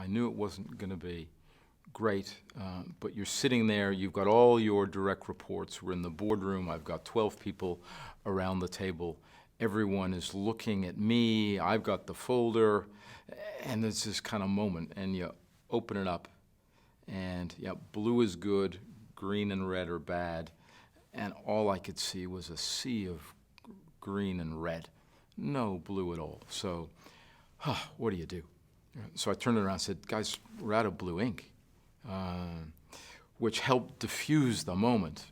knew it wasn't going to be great, but you're sitting there, you've got all your direct reports. We're in the boardroom, I've got 12 people around the table. Everyone is looking at me, I've got the folder, and there's this kind of moment, and you open it up, and yeah, blue is good, green and red are bad, and all I could see was a sea of green and red, no blue at all. So, what do you do? So I turned around and said, guys, we're out of blue ink, which helped diffuse the moment,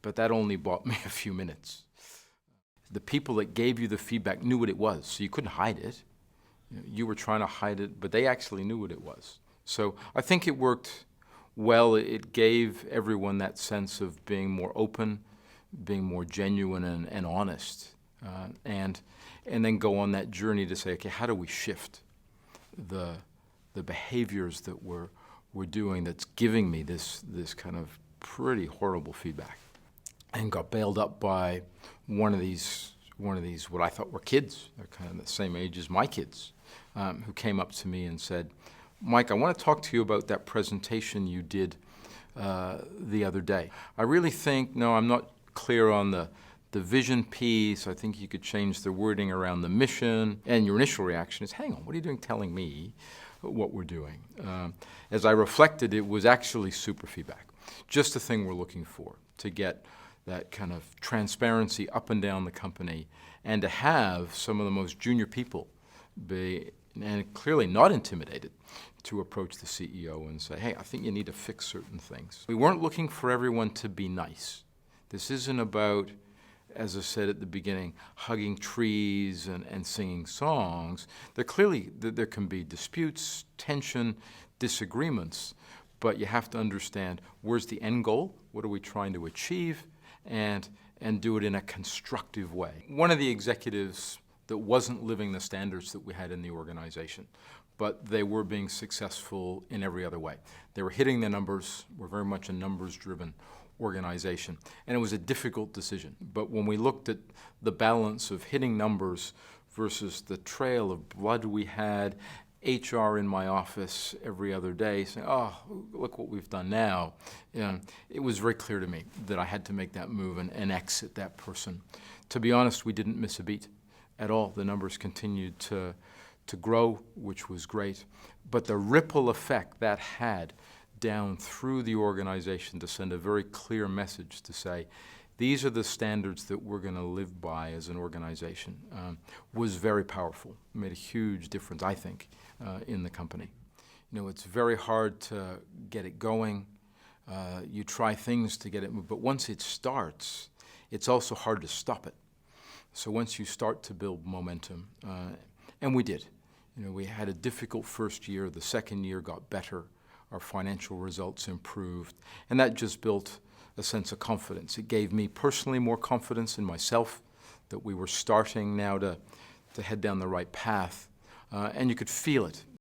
but that only bought me a few minutes. The people that gave you the feedback knew what it was, so you couldn't hide it. You were trying to hide it, but they actually knew what it was. So I think it worked well. It gave everyone that sense of being more open, being more genuine and honest, and then go on that journey to say, okay, how do we shift the behaviors that we're doing that's giving me this kind of pretty horrible feedback? And got bailed up by one of these what I thought were kids. They're kind of the same age as my kids, who came up to me and said, Mike, I want to talk to you about that presentation you did the other day. I really think, no, I'm not clear on the vision piece. I think you could change the wording around the mission. And your initial reaction is, hang on, what are you doing telling me what we're doing? As I reflected, it was actually super feedback, just the thing we're looking for, to get that kind of transparency up and down the company, and to have some of the most junior people be, and clearly not intimidated, to approach the CEO and say, hey, I think you need to fix certain things. We weren't looking for everyone to be nice. This isn't about, as I said at the beginning, hugging trees and singing songs. There can be disputes, tension, disagreements, but you have to understand, where's the end goal? What are we trying to achieve? And do it in a constructive way. One of the executives that wasn't living the standards that we had in the organization, but they were being successful in every other way. They were hitting the numbers. We're very much a numbers-driven organization, and it was a difficult decision. But when we looked at the balance of hitting numbers versus the trail of blood we had, HR in my office every other day saying, oh, look what we've done now. It was very clear to me that I had to make that move and exit that person. To be honest, we didn't miss a beat at all. The numbers continued to grow, which was great. But the ripple effect that had down through the organization to send a very clear message to say, these are the standards that we're going to live by as an organization, was very powerful. It made a huge difference, I think, in the company. It's very hard to get it going. You try things to get it moved, but once it starts, it's also hard to stop it. So once you start to build momentum, and we did. We had a difficult first year. The second year got better. Our financial results improved, and that just built a sense of confidence. It gave me personally more confidence in myself that we were starting now to head down the right path, and you could feel it.